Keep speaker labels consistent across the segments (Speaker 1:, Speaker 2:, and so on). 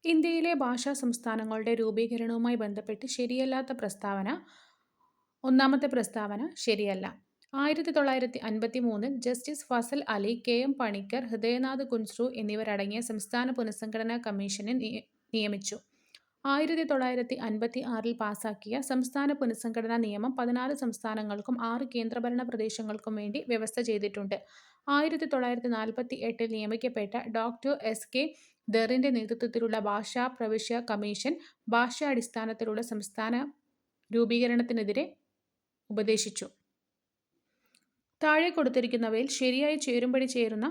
Speaker 1: ഇന്ത്യയിലെ ഭാഷാ സംസ്ഥാനങ്ങളുടെ രൂപീകരണവുമായി ബന്ധപ്പെട്ട് ശരിയല്ലാത്ത പ്രസ്താവന. ഒന്നാമത്തെ പ്രസ്താവന ശരിയല്ല. 1953 justice Fazal Ali, K M Panikkar, Hridaynath Kunzru എന്നിവരടങ്ങിയ സംസ്ഥാന പുനഃസംഘടനാ കമ്മീഷനെ നിയമിച്ചു. 1956 പാസാക്കിയ സംസ്ഥാന പുനഃസംഘടനാ നിയമം 14 സംസ്ഥാനങ്ങൾക്കും 6 കേന്ദ്രഭരണ പ്രദേശങ്ങൾക്കും വേണ്ടി വ്യവസ്ഥ ചെയ്തിട്ടുണ്ട്. 1948 നിയമിക്കപ്പെട്ട ഡോക്ടർ എസ് കെ ദറിന്റെ നേതൃത്വത്തിലുള്ള ഭാഷാ പ്രവിശ്യ കമ്മീഷൻ ഭാഷാടിസ്ഥാനത്തിലുള്ള സംസ്ഥാന രൂപീകരണത്തിനെതിരെ ഉപദേശിച്ചു. താഴെ കൊടുത്തിരിക്കുന്നവയിൽ ശരിയായി ചേരുംപടി ചേരുന്ന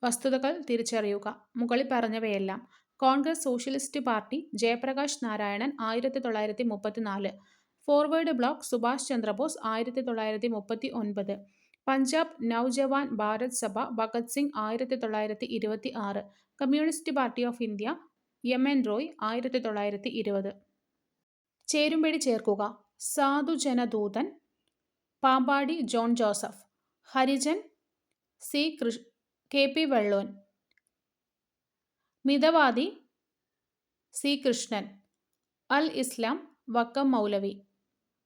Speaker 1: വസ്തുതകൾ തിരിച്ചറിയുക. മുകളിൽ പറഞ്ഞവയെല്ലാം. Congress Socialist Party Jayaprakash Narayanan 1934. Forward Bloc Subhash Chandrabose 1939. Punjab Naujawan Bharat Sabha Bhagat Singh 1926. Communist Party of India M N. Roy 1920. ചേരുംപടി ചേർക്കുക. Sadhujanadoothan Pambadi John Joseph, Harijan K P Vellon, Mithavadi C Krishnan, Al Islam Vakkom Moulavi.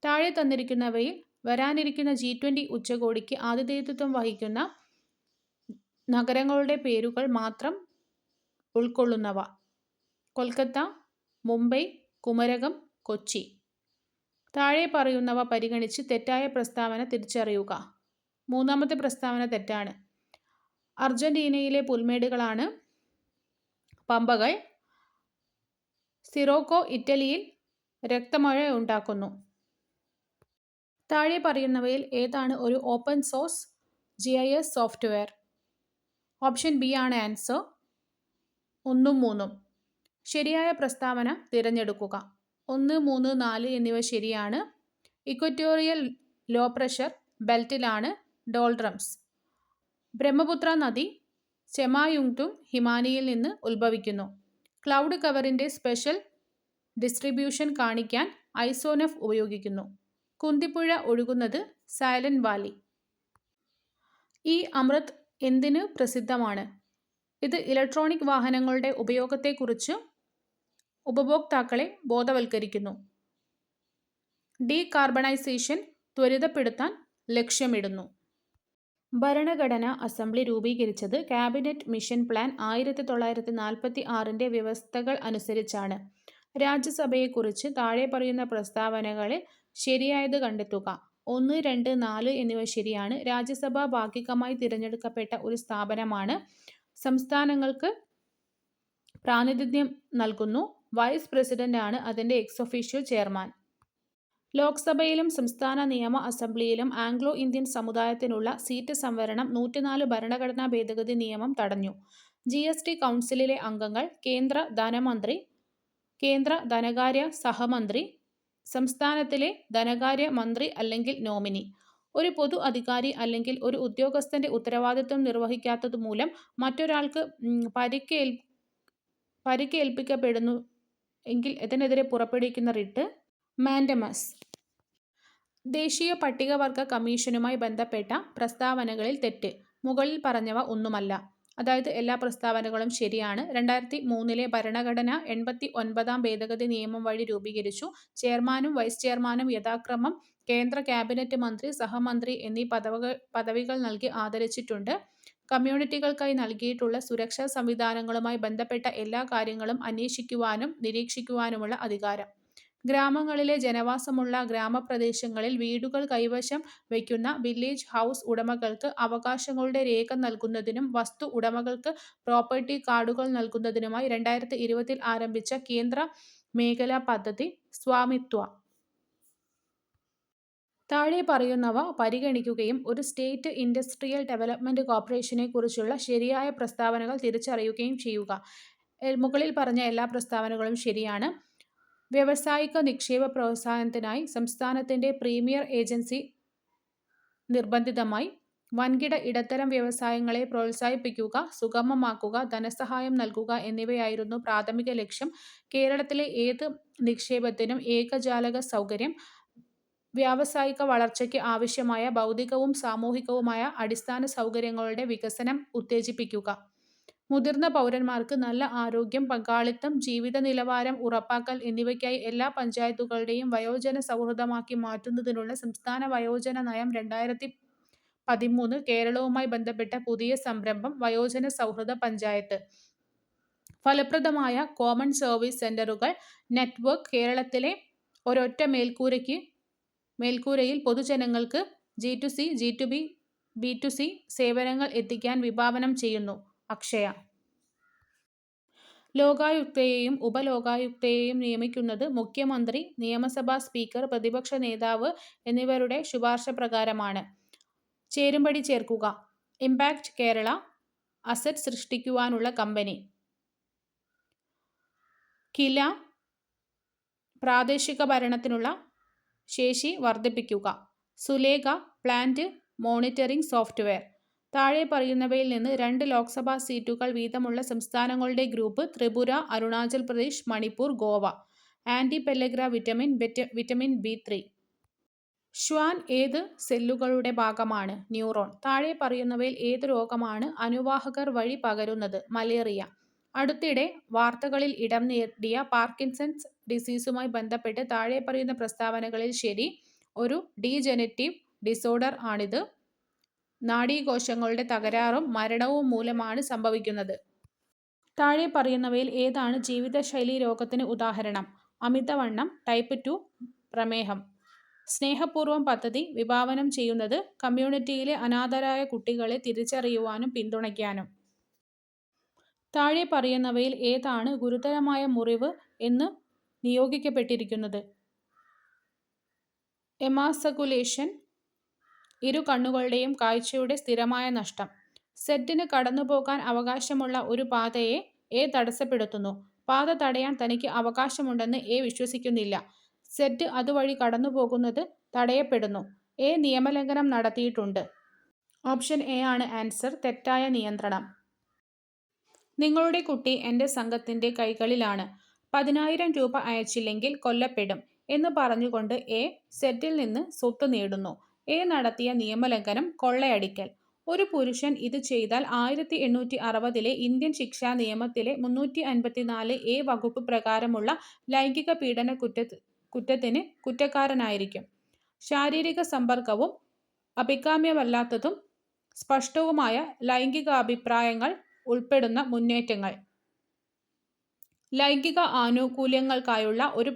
Speaker 1: താഴെ തന്നിരിക്കുന്നവയിൽ വരാനിരിക്കുന്ന G20 ഉച്ചകോടിക്ക് ആതിഥേയത്വം വഹിക്കുന്ന നഗരങ്ങളുടെ പേരുകൾ മാത്രം ഉൾക്കൊള്ളുന്നവ. കൊൽക്കത്ത, മുംബൈ, കുമരകം, കൊച്ചി. താഴെ പറയുന്നവ പരിഗണിച്ച് തെറ്റായ പ്രസ്താവന തിരിച്ചറിയുക. മൂന്നാമത്തെ പ്രസ്താവന തെറ്റാണ്. അർജന്റീനയിലെ പുൽമേടുകളാണ് പമ്പകൾ. സിറോക്കോ ഇറ്റലിയിൽ രക്തമഴ ഉണ്ടാക്കുന്നു. താഴെ പറയുന്നവയിൽ ഏതാണ് ഒരു open source GIS software? Option B ആണ് ആൻസർ. 1, 3. ശരിയായ പ്രസ്താവന തിരഞ്ഞെടുക്കുക. 1, 3, 4 എന്നിവ ശരിയാണ്. ഇക്വറ്റോറിയൽ ലോ പ്രഷർ ബെൽറ്റിലാണ് ഡോൾഡ്രംസ്. ബ്രഹ്മപുത്ര നദി ചെമായുങ്തുങ് ഹിമാനിയിൽ നിന്ന് ഉത്ഭവിക്കുന്നു. ക്ലൗഡ് കവറിന്റെ സ്പെഷ്യൽ ഡിസ്ട്രിബ്യൂഷൻ കാണിക്കാൻ ഐസോനെഫ് ഉപയോഗിക്കുന്നു. കുന്തിപ്പുഴ ഒഴുകുന്നത് സൈലന്റ് വാലി. ഈ അമൃത് എന്തിന് പ്രസിദ്ധമാണ്? ഇത് ഇലക്ട്രോണിക് വാഹനങ്ങളുടെ ഉപയോഗത്തെക്കുറിച്ച് ഉപഭോക്താക്കളെ ബോധവൽക്കരിക്കുന്നു. ഡീകാർബണൈസേഷൻ ത്വരിതപ്പെടുത്താൻ ലക്ഷ്യമിടുന്നു. ഭരണഘടനാ അസംബ്ലി രൂപീകരിച്ചത് കാബിനറ്റ് മിഷൻ പ്ലാൻ 1946 വ്യവസ്ഥകൾ അനുസരിച്ചാണ്. രാജ്യസഭയെക്കുറിച്ച് താഴെ പറയുന്ന പ്രസ്താവനകളിൽ ശരിയായത് കണ്ടെത്തുക. 1, 2, 4 എന്നിവ ശരിയാണ്. രാജ്യസഭ ഭാഗികമായി തിരഞ്ഞെടുക്കപ്പെട്ട ഒരു സ്ഥാപനമാണ്. സംസ്ഥാനങ്ങൾക്ക് പ്രാതിനിധ്യം നൽകുന്നു. വൈസ് പ്രസിഡന്റ് ആണ് അതിന്റെ എക്സ് ഒഫീഷ്യോ ചെയർമാൻ. ലോക്സഭയിലും സംസ്ഥാന നിയമ അസംബ്ലിയിലും ആംഗ്ലോ ഇന്ത്യൻ സമുദായത്തിനുള്ള സീറ്റ് സംവരണം 104 ഭരണഘടനാ ഭേദഗതി നിയമം തടഞ്ഞു. GST കൗൺസിലിലെ അംഗങ്ങൾ കേന്ദ്ര ധനമന്ത്രി, കേന്ദ്ര ധനകാര്യ സഹമന്ത്രി, സംസ്ഥാനത്തിലെ ധനകാര്യ മന്ത്രി അല്ലെങ്കിൽ നോമിനി. ഒരു പൊതു അധികാരി അല്ലെങ്കിൽ ഒരു ഉദ്യോഗസ്ഥന്റെ ഉത്തരവാദിത്വം നിർവഹിക്കാത്തതുമൂലം മറ്റൊരാൾക്ക് പരിക്കേൽപ്പിക്കപ്പെടുന്നു എങ്കിൽ ഇതിനെതിരെ പുറപ്പെടുവിക്കുന്ന റിട്ട് മാൻഡമസ്. ദേശീയ പട്ടികവർഗ കമ്മീഷനുമായി ബന്ധപ്പെട്ട പ്രസ്താവനകളിൽ തെറ്റ്. മുകളിൽ പറഞ്ഞവ ഒന്നുമല്ല. അതായത് എല്ലാ പ്രസ്താവനകളും ശരിയാണ്. 2003 ഭരണഘടന 89 ഭേദഗതി നിയമം വഴി രൂപീകരിച്ചു. ചെയർമാനും വൈസ് ചെയർമാനും യഥാക്രമം കേന്ദ്ര ക്യാബിനറ്റ് മന്ത്രി, സഹമന്ത്രി എന്നീ പദവികൾ നൽകി ആദരിച്ചിട്ടുണ്ട്. കമ്മ്യൂണിറ്റികൾക്കായി നൽകിയിട്ടുള്ള സുരക്ഷാ സംവിധാനങ്ങളുമായി ബന്ധപ്പെട്ട എല്ലാ കാര്യങ്ങളും അന്വേഷിക്കുവാനും നിരീക്ഷിക്കുവാനുമുള്ള അധികാരം. ഗ്രാമങ്ങളിലെ ജനവാസമുള്ള ഗ്രാമപ്രദേശങ്ങളിൽ വീടുകൾ കൈവശം വയ്ക്കുന്ന വില്ലേജ് ഹൗസ് ഉടമകൾക്ക് അവകാശങ്ങളുടെ രേഖ നൽകുന്നതിനും വസ്തു ഉടമകൾക്ക് പ്രോപ്പർട്ടി കാർഡുകൾ നൽകുന്നതിനുമായി 2020 ആരംഭിച്ച കേന്ദ്ര മേഖലാ പദ്ധതി സ്വാമിത്വ. താഴെ പറയുന്നവ പരിഗണിക്കുകയും ഒരു സ്റ്റേറ്റ് ഇൻഡസ്ട്രിയൽ ഡെവലപ്മെന്റ് കോർപ്പറേഷനെക്കുറിച്ചുള്ള ശരിയായ പ്രസ്താവനകൾ തിരിച്ചറിയുകയും ചെയ്യുക. മുകളിൽ പറഞ്ഞ എല്ലാ പ്രസ്താവനകളും ശരിയാണ്. വ്യാവസായിക നിക്ഷേപ പ്രോത്സാഹനത്തിനായി സംസ്ഥാനത്തിന്റെ പ്രീമിയർ ഏജൻസി നിർബന്ധിതമായി വൻകിട ഇടത്തരം വ്യവസായങ്ങളെ പ്രോത്സാഹിപ്പിക്കുക, സുഗമമാക്കുക, ധനസഹായം നൽകുക എന്നിവയായിരുന്നു പ്രാഥമിക ലക്ഷ്യം. കേരളത്തിലെ ഏത് നിക്ഷേപത്തിനും ഏകജാലക സൗകര്യം, വ്യാവസായിക വളർച്ചയ്ക്ക് ആവശ്യമായ ഭൗതികവും സാമൂഹികവുമായ അടിസ്ഥാന സൗകര്യങ്ങളുടെ വികസനം ഉത്തേജിപ്പിക്കുക. മുതിർന്ന പൗരന്മാർക്ക് നല്ല ആരോഗ്യം, പങ്കാളിത്തം, ജീവിത നിലവാരം ഉറപ്പാക്കൽ എന്നിവയ്ക്കായി എല്ലാ പഞ്ചായത്തുകളെയും വയോജന സൗഹൃദമാക്കി മാറ്റുന്നതിനുള്ള സംസ്ഥാന വയോജന നയം 2013 കേരളവുമായി ബന്ധപ്പെട്ട പുതിയ സംരംഭം വയോജന സൗഹൃദ പഞ്ചായത്ത്. ഫലപ്രദമായ കോമൺ സർവീസ് സെന്ററുകൾ നെറ്റ്വർക്ക് കേരളത്തിലെ ഒരൊറ്റ മേൽക്കൂരയിൽ പൊതുജനങ്ങൾക്ക് G2C, G2B, B2C സേവനങ്ങൾ എത്തിക്കാൻ വിഭാവനം ചെയ്യുന്നു. അക്ഷയ ലോകായുക്തയെയും ഉപലോകായുക്തയെയും നിയമിക്കുന്നത് മുഖ്യമന്ത്രി, നിയമസഭാ സ്പീക്കർ, പ്രതിപക്ഷ നേതാവ് എന്നിവരുടെ ശുപാർശ പ്രകാരമാണ്. ചേരുംപടി ചേർക്കുക. ഇംപാക്ട് കേരള അസറ്റ് സൃഷ്ടിക്കുവാനുള്ള കമ്പനി. കില പ്രാദേശിക ഭരണത്തിനുള്ള ശേഷി വർദ്ധിപ്പിക്കുക. Sulekha plant monitoring software. താഴെ പറയുന്നവയിൽ നിന്ന് 2 ലോക്സഭാ സീറ്റുകൾ വീതമുള്ള സംസ്ഥാനങ്ങളുടെ group. Tripura, Arunachal Pradesh, Manipur, Goa. Anti pellagra vitamin B3. Schwann ഏത് സെല്ലുകളുടെ ഭാഗമാണ്? ന്യൂറോൺ. താഴെ പറയുന്നവയിൽ ഏത് രോഗമാണ് അനുവാഹകർ വഴി പകരുന്നത്? മലേറിയ. അടുത്തിടെ വാർത്തകളിൽ ഇടം നേടിയ പാർക്കിൻസൺസ് ഡിസീസുമായി ബന്ധപ്പെട്ട് താഴെ പറയുന്ന പ്രസ്താവനകളിൽ ശരി. ഒരു ഡീജനറേറ്റീവ് ഡിസോർഡർ ആണിത്. നാഡീകോശങ്ങളുടെ തകരാറും മരണവും മൂലമാണ് സംഭവിക്കുന്നത്. താഴെ പറയുന്നവയിൽ ഏതാണ് ജീവിതശൈലീ രോഗത്തിന് ഉദാഹരണം? അമിതവണ്ണം, ടൈപ്പ് 2, പ്രമേഹം. സ്നേഹപൂർവം പദ്ധതി വിഭാവനം ചെയ്യുന്നത് കമ്മ്യൂണിറ്റിയിലെ അനാഥരായ കുട്ടികളെ തിരിച്ചറിയുവാനും പിന്തുണയ്ക്കാനും. താഴെ പറയുന്നവയിൽ ഏതാണ് ഗുരുതരമായ മുറിവ് എന്ന് നിയോഗിക്കപ്പെട്ടിരിക്കുന്നത്? എമാസകുലേഷൻ. ഇരു കണ്ണുകളുടെയും കാഴ്ചയുടെ സ്ഥിരമായ നഷ്ടം. സെറ്റിന് കടന്നുപോകാൻ അവകാശമുള്ള ഒരു പാതയെ എ തടസ്സപ്പെടുത്തുന്നു. പാത തടയാൻ തനിക്ക് അവകാശമുണ്ടെന്ന് എ വിശ്വസിക്കുന്നില്ല. സെറ്റ് അതുവഴി കടന്നുപോകുന്നത് തടയപ്പെടുന്നു. എ നിയമലംഘനം നടത്തിയിട്ടുണ്ട്. ഓപ്ഷൻ എ ആണ് ആൻസർ. തെറ്റായ നിയന്ത്രണം. നിങ്ങളുടെ കുട്ടി എൻ്റെ സംഘത്തിൻ്റെ കൈകളിലാണ്. 10,000 രൂപ അയച്ചില്ലെങ്കിൽ കൊല്ലപ്പെടും എന്ന് പറഞ്ഞുകൊണ്ട് എ സെറ്റിൽ നിന്ന് സ്വത്ത് നേടുന്നു. എ നടത്തിയ നിയമലംഘനം കൊള്ളയടിക്കൽ. ഒരു പുരുഷൻ ഇത് ചെയ്താൽ 1860 ഇന്ത്യൻ ശിക്ഷാ നിയമത്തിലെ 354 വകുപ്പ് പ്രകാരമുള്ള ലൈംഗിക പീഡന കുറ്റത്തിന് കുറ്റക്കാരനായിരിക്കും. ശാരീരിക സമ്പർക്കവും അഭികാമ്യമല്ലാത്തതും സ്പഷ്ടവുമായ ലൈംഗികാഭിപ്രായങ്ങൾ ഉൾപ്പെടുന്ന മുന്നേറ്റങ്ങൾ. ലൈംഗിക ആനുകൂല്യങ്ങൾക്കായുള്ള ഒരു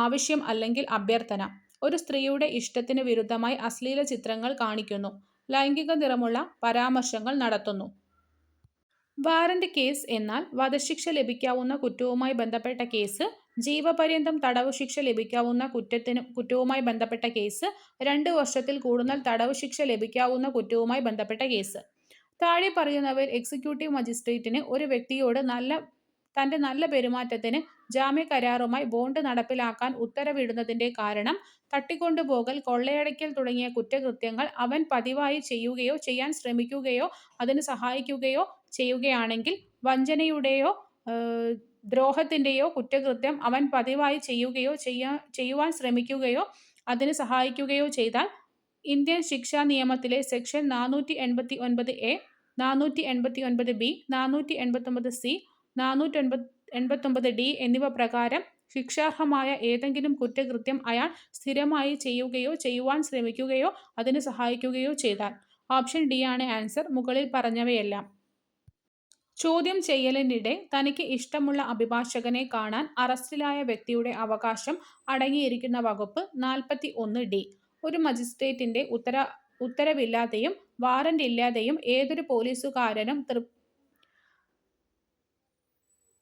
Speaker 1: ആവശ്യം അല്ലെങ്കിൽ അഭ്യർത്ഥന. ഒരു സ്ത്രീയുടെ ഇഷ്ടത്തിന് വിരുദ്ധമായി അശ്ലീല ചിത്രങ്ങൾ കാണിക്കുന്നു. ലൈംഗിക നിറമുള്ള പരാമർശങ്ങൾ നടത്തുന്നു. വാറന്റ് കേസ് എന്നാൽ വധശിക്ഷ ലഭിക്കാവുന്ന കുറ്റവുമായി ബന്ധപ്പെട്ട കേസ്. ജീവപര്യന്തം തടവു ശിക്ഷ ലഭിക്കാവുന്ന കുറ്റവുമായി ബന്ധപ്പെട്ട കേസ്. 2 വർഷത്തിൽ കൂടുതൽ തടവു ശിക്ഷ ലഭിക്കാവുന്ന കുറ്റവുമായി ബന്ധപ്പെട്ട കേസ്. താഴെ പറയുന്നവയിൽ എക്സിക്യൂട്ടീവ് മജിസ്ട്രേറ്റിന് ഒരു വ്യക്തിയോട് തന്റെ നല്ല പെരുമാറ്റത്തിന് ജാമ്യ കരാറുമായി ബോണ്ട് നടപ്പിലാക്കാൻ ഉത്തരവിടുന്നതിന്റെ കാരണം തട്ടിക്കൊണ്ടുപോകൽ, കൊള്ളയടിക്കൽ തുടങ്ങിയ കുറ്റകൃത്യങ്ങൾ അവൻ പതിവായി ചെയ്യുകയോ ചെയ്യാൻ ശ്രമിക്കുകയോ അതിന് സഹായിക്കുകയോ ചെയ്യുകയാണെങ്കിൽ, വഞ്ചനയുടെയോ ദ്രോഹത്തിന്റെയോ കുറ്റകൃത്യം അവൻ പതിവായി ചെയ്യുകയോ ചെയ്യുവാൻ ശ്രമിക്കുകയോ അതിന് സഹായിക്കുകയോ ചെയ്താൽ ഇന്ത്യൻ ശിക്ഷാ നിയമത്തിലെ section 489A, 489B, 489C, 489D എന്നിവ പ്രകാരം ശിക്ഷാർഹമായ ഏതെങ്കിലും കുറ്റകൃത്യം അയാൾ സ്ഥിരമായി ചെയ്യുകയോ ചെയ്യുവാൻ ശ്രമിക്കുകയോ അതിന് സഹായിക്കുകയോ ചെയ്താൽ. ഓപ്ഷൻ ഡി ആണ് ആൻസർ. മുകളിൽ പറഞ്ഞവയെല്ലാം. ചോദ്യം ചെയ്യലിനിടെ തനിക്ക് ഇഷ്ടമുള്ള അഭിഭാഷകനെ കാണാൻ അറസ്റ്റിലായ വ്യക്തിയുടെ അവകാശം അടങ്ങിയിരിക്കുന്ന വകുപ്പ് 41D. ഒരു മജിസ്ട്രേറ്റിന്റെ ഉത്തരവില്ലാതെയും വാറന്റ് ഇല്ലാതെയും ഏതൊരു പോലീസുകാരനും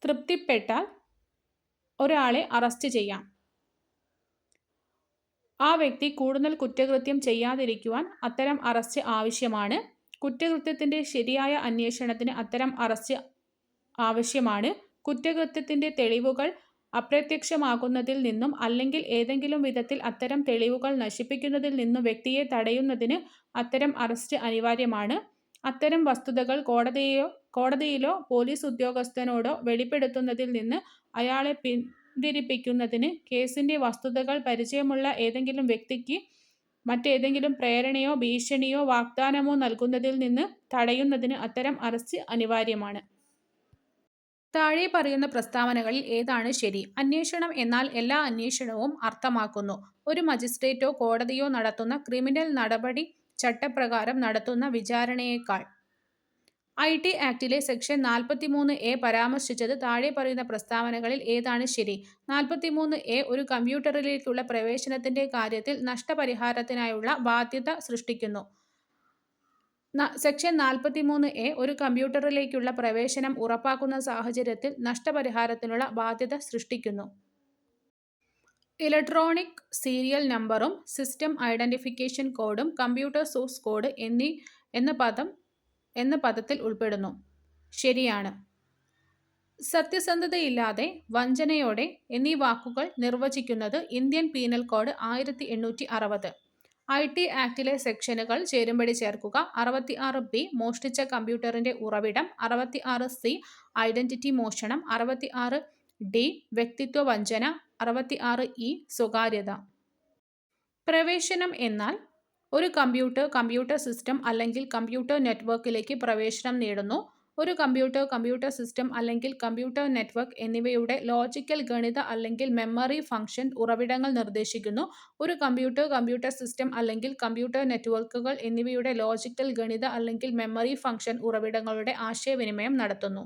Speaker 1: തൃപ്തിപ്പെട്ടാൽ ഒരാളെ അറസ്റ്റ് ചെയ്യാം. ആ വ്യക്തി കൂടുതൽ കുറ്റകൃത്യം ചെയ്യാതിരിക്കുവാൻ അത്തരം അറസ്റ്റ് ആവശ്യമാണ്. കുറ്റകൃത്യത്തിന്റെ ശരിയായ അന്വേഷണത്തിന് അത്തരം അറസ്റ്റ് ആവശ്യമാണ്. കുറ്റകൃത്യത്തിന്റെ തെളിവുകൾ അപ്രത്യക്ഷമാകുന്നതിൽ നിന്നും അല്ലെങ്കിൽ ഏതെങ്കിലും വിധത്തിൽ അത്തരം തെളിവുകൾ നശിപ്പിക്കുന്നതിൽ നിന്നും വ്യക്തിയെ തടയുന്നതിന് അത്തരം അറസ്റ്റ് അനിവാര്യമാണ്. അത്തരം വസ്തുതകൾ കോടതിയിലോ പോലീസ് ഉദ്യോഗസ്ഥനോടോ വെളിപ്പെടുത്തുന്നതിൽ നിന്ന് അയാളെ പിന്തിരിപ്പിക്കുന്നതിന് കേസിന്റെ വസ്തുതകൾ പരിചയമുള്ള ഏതെങ്കിലും വ്യക്തിക്ക് മറ്റേതെങ്കിലും പ്രേരണയോ ഭീഷണിയോ വാഗ്ദാനമോ നൽകുന്നതിൽ നിന്ന് തടയുന്നതിന് അത്തരം അറസ്റ്റ് അനിവാര്യമാണ്. താഴെ പറയുന്ന പ്രസ്താവനകളിൽ ഏതാണ് ശരി? അന്വേഷണം എന്നാൽ എല്ലാ അന്വേഷണവും അർത്ഥമാക്കുന്നു. ഒരു മജിസ്ട്രേറ്റോ കോടതിയോ നടത്തുന്ന ക്രിമിനൽ നടപടി ചട്ടപ്രകാരം നടത്തുന്ന വിചാരണയേക്കാൾ. IT ആക്ടിലെ സെക്ഷൻ 43A പരാമർശിച്ചത് താഴെ പറയുന്ന പ്രസ്താവനകളിൽ ഏതാണ് ശരി? 43A ഒരു കമ്പ്യൂട്ടറിലേക്കുള്ള പ്രവേശനത്തിന്റെ കാര്യത്തിൽ നഷ്ടപരിഹാരത്തിനായുള്ള ബാധ്യത സൃഷ്ടിക്കുന്നു. സെക്ഷൻ 43A ഒരു കമ്പ്യൂട്ടറിലേക്കുള്ള പ്രവേശനം ഉറപ്പാക്കുന്ന സാഹചര്യത്തിൽ നഷ്ടപരിഹാരത്തിനുള്ള ബാധ്യത സൃഷ്ടിക്കുന്നു. ഇലക്ട്രോണിക് സീരിയൽ നമ്പറും സിസ്റ്റം ഐഡന്റിഫിക്കേഷൻ കോഡും കമ്പ്യൂട്ടർ സോഴ്സ് കോഡ് എന്ന പദത്തിൽ ഉൾപ്പെടുന്നു. ശരിയാണ്. സത്യസന്ധതയില്ലാതെ, വഞ്ചനയോടെ എന്നീ വാക്കുകൾ നിർവചിക്കുന്നത് ഇന്ത്യൻ പീനൽ കോഡ് 1860. IT ആക്ടിലെ സെക്ഷനുകൾ ചേരുംപടി ചേർക്കുക. 66B മോഷ്ടിച്ച കമ്പ്യൂട്ടറിന്റെ ഉറവിടം. 66C ഐഡന്റിറ്റി മോഷണം. 66D വ്യക്തിത്വ വഞ്ചന. 66E സ്വകാര്യത. പ്രവേശനം എന്നാൽ ഒരു കമ്പ്യൂട്ടർ സിസ്റ്റം അല്ലെങ്കിൽ കമ്പ്യൂട്ടർ നെറ്റ്വർക്കിലേക്ക് പ്രവേശനം നേടുന്നു. ഒരു കമ്പ്യൂട്ടർ സിസ്റ്റം അല്ലെങ്കിൽ കമ്പ്യൂട്ടർ നെറ്റ്വർക്ക് എന്നിവയുടെ ലോജിക്കൽ ഗണിത അല്ലെങ്കിൽ മെമ്മറി ഫംഗ്ഷൻ ഉറവിടങ്ങൾ നിർദ്ദേശിക്കുന്നു. ഒരു കമ്പ്യൂട്ടർ സിസ്റ്റം അല്ലെങ്കിൽ കമ്പ്യൂട്ടർ നെറ്റ്വർക്കുകൾ എന്നിവയുടെ ലോജിക്കൽ ഗണിത അല്ലെങ്കിൽ മെമ്മറി ഫംഗ്ഷൻ ഉറവിടങ്ങളുടെ ആശയവിനിമയം നടത്തുന്നു.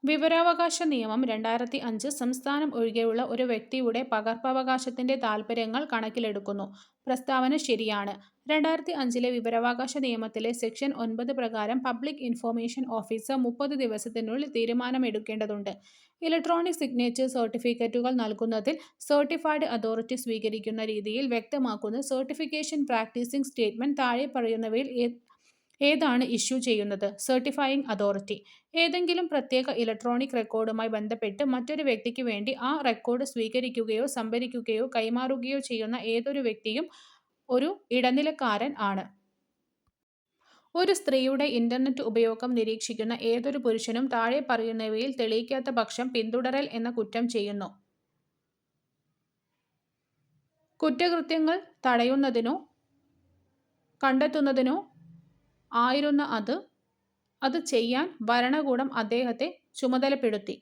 Speaker 1: വിവരാവകാശ നിയമം 2005 സംസ്ഥാനം ഒഴികെയുള്ള ഒരു വ്യക്തിയുടെ പകർപ്പവകാശത്തിന്റെ താൽപര്യങ്ങൾ കണക്കിലെടുക്കുന്നു. പ്രസ്താവന ശരിയാണ്. 2005 വിവരാവകാശ നിയമത്തിലെ സെക്ഷൻ 9 പ്രകാരം പബ്ലിക് ഇൻഫർമേഷൻ ഓഫീസർ 30 ദിവസത്തിനുള്ളിൽ തീരുമാനമെടുക്കേണ്ടതുണ്ട്. ഇലക്ട്രോണിക് സിഗ്നേച്ചർ സർട്ടിഫിക്കറ്റുകൾ നൽകുന്നതിൽ സർട്ടിഫൈഡ് അതോറിറ്റി സ്വീകരിക്കുന്ന രീതിയിൽ വ്യക്തമാക്കുന്ന സർട്ടിഫിക്കേഷൻ പ്രാക്ടീസിംഗ് സ്റ്റേറ്റ്മെന്റ് താഴെ പറയുന്നവയിൽ ഏതാണ് ഇഷ്യൂ ചെയ്യുന്നത്? സർട്ടിഫയിംഗ് അതോറിറ്റി. ഏതെങ്കിലും പ്രത്യേക ഇലക്ട്രോണിക് റെക്കോർഡുമായി ബന്ധപ്പെട്ട് മറ്റൊരു വ്യക്തിക്ക് വേണ്ടി ആ റെക്കോർഡ് സ്വീകരിക്കുകയോ സംഭരിക്കുകയോ കൈമാറുകയോ ചെയ്യുന്ന ഏതൊരു വ്യക്തിയും ഒരു ഇടനിലക്കാരൻ ആണ്. ഒരു സ്ത്രീയുടെ ഇന്റർനെറ്റ് ഉപയോഗം നിരീക്ഷിക്കുന്ന ഏതൊരു പുരുഷനും താഴെ പറയുന്നവയിൽ തെളിയിക്കാത്ത പക്ഷം പിന്തുടരൽ എന്ന കുറ്റം ചെയ്യുന്നു. കുറ്റകൃത്യങ്ങൾ തടയുന്നതിനോ കണ്ടെത്തുന്നതിനോ ആയിരുന്ന അത് ചെയ്യാൻ ഭരണകൂടം അദ്ദേഹത്തെ ചുമതലപ്പെടുത്തി.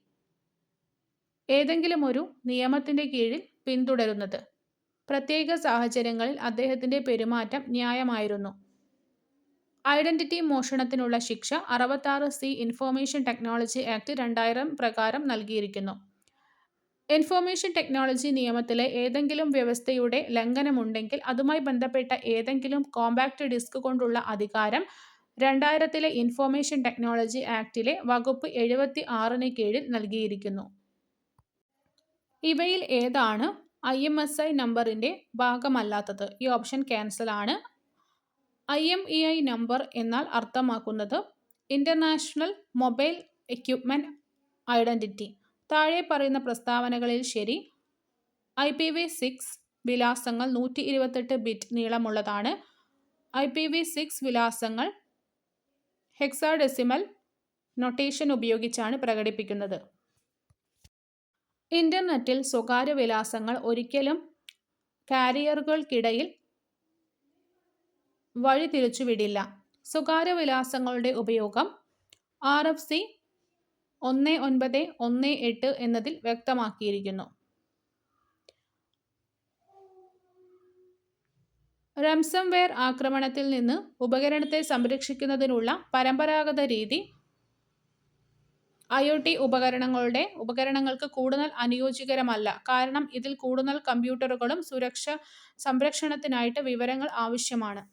Speaker 1: ഏതെങ്കിലും ഒരു നിയമത്തിന്റെ കീഴിൽ പിന്തുടരുന്നത്. പ്രത്യേക സാഹചര്യങ്ങളിൽ അദ്ദേഹത്തിന്റെ പെരുമാറ്റം ന്യായമായിരുന്നു. ഐഡന്റിറ്റി മോഷണത്തിനുള്ള ശിക്ഷ 66C ഇൻഫർമേഷൻ ടെക്നോളജി ആക്ട് 2000 പ്രകാരം നൽകിയിരിക്കുന്നു. ഇൻഫർമേഷൻ ടെക്നോളജി നിയമത്തിലെ ഏതെങ്കിലും വ്യവസ്ഥയുടെ ലംഘനമുണ്ടെങ്കിൽ അതുമായി ബന്ധപ്പെട്ട ഏതെങ്കിലും കോമ്പാക്ട് ഡിസ്ക് കൊണ്ടുള്ള അധികാരം 2000 ഇൻഫർമേഷൻ ടെക്നോളജി ആക്ടിലെ വകുപ്പ് 76 കീഴിൽ നൽകിയിരിക്കുന്നു. ഇവയിൽ ഏതാണ് IMSI നമ്പറിന്റെ ഭാഗമല്ലാത്തത്? ഈ ഓപ്ഷൻ ക്യാൻസൽ ആണ്. IMEI നമ്പർ എന്നാൽ അർത്ഥമാക്കുന്നത് ഇന്റർനാഷണൽ മൊബൈൽ എക്യുപ്മെന്റ് ഐഡന്റിറ്റി. താഴെ പറയുന്ന പ്രസ്താവനകളിൽ ശരി. IPv6 വിലാസങ്ങൾ 128 ബിറ്റ് നീളമുള്ളതാണ്. IPv6 വിലാസങ്ങൾ ഹെക്സാഡെസിമൽ നൊട്ടേഷൻ ഉപയോഗിച്ചാണ് പ്രകടിപ്പിക്കുന്നത്. ഇന്റർനെറ്റിൽ സ്വകാര്യ വിലാസങ്ങൾ ഒരിക്കലും കാരിയറുകൾക്കിടയിൽ വഴിതിരിച്ചുവിടില്ല. സ്വകാര്യ വിലാസങ്ങളുടെ ഉപയോഗം RFC 1918 എന്നതിൽ വ്യക്തമാക്കിയിരിക്കുന്നു. റംസംവെയർ ആക്രമണത്തിൽ നിന്ന് ഉപകരണത്തെ സംരക്ഷിക്കുന്നതിനുള്ള പരമ്പരാഗത രീതി IoT ഉപകരണങ്ങൾക്ക് കൂടുതൽ അനുയോജ്യകരമല്ല. കാരണം ഇതിൽ കൂടുതൽ കമ്പ്യൂട്ടറുകളും സംരക്ഷണത്തിനായിട്ട് വിവരങ്ങൾ ആവശ്യമാണ്.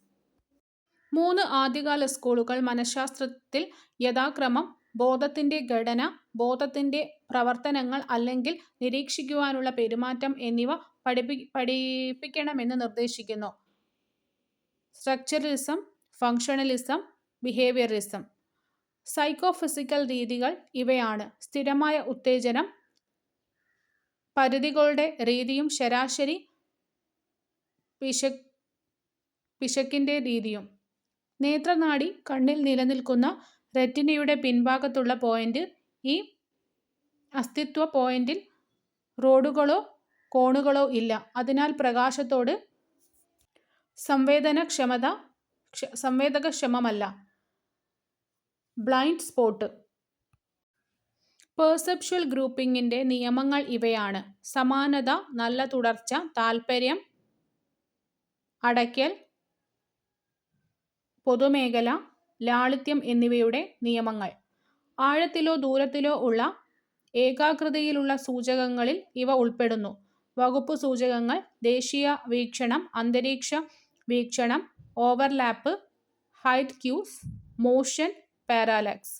Speaker 1: 3 ആദ്യകാല സ്കൂളുകൾ മനഃശാസ്ത്രത്തിൽ യഥാക്രമം ബോധത്തിന്റെ ഘടന, ബോധത്തിന്റെ പ്രവർത്തനങ്ങൾ അല്ലെങ്കിൽ നിരീക്ഷിക്കുവാനുള്ള പെരുമാറ്റം എന്നിവ പഠിപ്പിക്കണമെന്ന് നിർദ്ദേശിക്കുന്നു. Structuralism, functionalism, behaviourism. സൈക്കോഫിസിക്കൽ രീതികൾ ഇവയാണ്: സ്ഥിരമായ ഉത്തേജനം, പരിധികളുടെ രീതിയും ശരാശരി പിശകിന്റെ രീതിയും. നേത്രനാഡി കണ്ണിൽ നിലനിൽക്കുന്ന റെറ്റിനയുടെ പിൻഭാഗത്തുള്ള പോയിന്റ്. ഈ അസ്ഥിത്വ പോയിന്റിൽ റോഡുകളോ കോണുകളോ ഇല്ല. അതിനാൽ പ്രകാശത്തോട് സംവേദകക്ഷമമല്ല. Blind spot. പെർസെപ്ച്വൽ ഗ്രൂപ്പിങ്ങിന്റെ നിയമങ്ങൾ ഇവയാണ്. സമാനത, നല്ല തുടർച്ച, താൽപര്യം, അടയ്ക്കൽ, പൊതുമേഖല, ലാളിത്യം എന്നിവയുടെ നിയമങ്ങൾ. ആഴത്തിലോ ദൂരത്തിലോ ഉള്ള ഏകാഗ്രതയിലുള്ള സൂചകങ്ങളിൽ ഇവ ഉൾപ്പെടുന്നു. വകുപ്പ് സൂചകങ്ങൾ: ദേശീയ വീക്ഷണം, അന്തരീക്ഷ വീക്ഷണം, ഓവർലാപ്പ്, ഹൈറ്റ് ക്യൂസ്, മോഷൻ, പാരാലാക്സ്.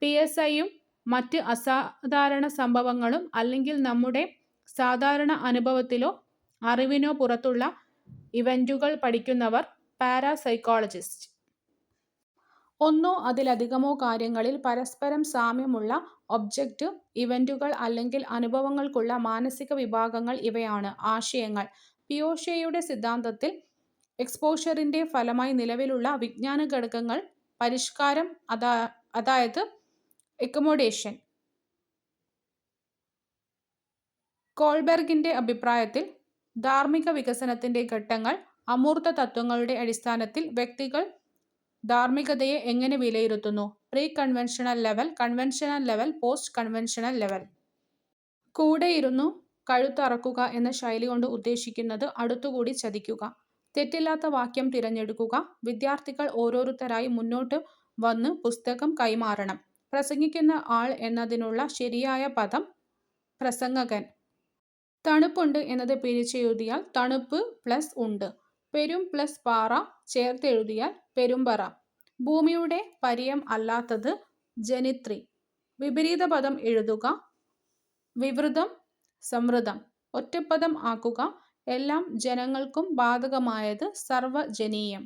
Speaker 1: PSIയും മറ്റ് അസാധാരണ സംഭവങ്ങളും അല്ലെങ്കിൽ നമ്മുടെ സാധാരണ അനുഭവത്തിലോ അറിവിനോ പുറത്തുള്ള ഇവന്റുകൾ പഠിക്കുന്നവർ പാരാസൈക്കോളജിസ്റ്റ്. ഒന്നോ അതിലധികമോ കാര്യങ്ങളിൽ പരസ്പരം സാമ്യമുള്ള ഒബ്ജക്റ്റ്, ഇവന്റുകൾ അല്ലെങ്കിൽ അനുഭവങ്ങൾക്കുള്ള മാനസിക വിഭാഗങ്ങൾ ഇവയാണ്. ആശയങ്ങൾ: പിയാഷെയുടെ സിദ്ധാന്തത്തിൽ എക്സ്പോഷറിന്റെ ഫലമായി നിലവിലുള്ള വിജ്ഞാന ഘടകങ്ങൾ പരിഷ്കാരം, അതായത് അക്കോമഡേഷൻ. കോൾബെർഗിന്റെ അഭിപ്രായത്തിൽ ധാർമ്മിക വികസനത്തിന്റെ ഘട്ടങ്ങൾ അമൂർത്ത തത്വങ്ങളുടെ അടിസ്ഥാനത്തിൽ വ്യക്തികൾ ധാർമ്മികതയെ എങ്ങനെ വിലയിരുത്തുന്നു. Pre conventional level, conventional level, post conventional level. കൂടെയിരുന്നു കഴുത്തറക്കുക എന്ന ശൈലി കൊണ്ട് ഉദ്ദേശിക്കുന്നത് അടുത്തുകൂടി ചതിക്കുക. തെറ്റില്ലാത്ത വാക്യം തിരഞ്ഞെടുക്കുക. വിദ്യാർത്ഥികൾ ഓരോരുത്തരായി മുന്നോട്ട് വന്ന് പുസ്തകം കൈമാറണം. പ്രസംഗിക്കുന്ന ആൾ എന്നതിനുള്ള ശരിയായ പദം പ്രസംഗകൻ. തണുപ്പുണ്ട് എന്നത് പിരിച്ചെഴുതിയാൽ തണുപ്പ് പ്ലസ് ഉണ്ട്. പെരും പ്ലസ് പാറ ചേർത്തെഴുതിയാൽ പെരുമ്പറ. ഭൂമിയുടെ പരിയം അല്ലാത്തത് ജനിത്രി. വിപരീത പദം എഴുതുക. വിവൃതം സംവൃതം. ഒറ്റപ്പദം ആക്കുക. എല്ലാം ജനങ്ങൾക്കും ബാധകമായത് സർവ്വജനീയം.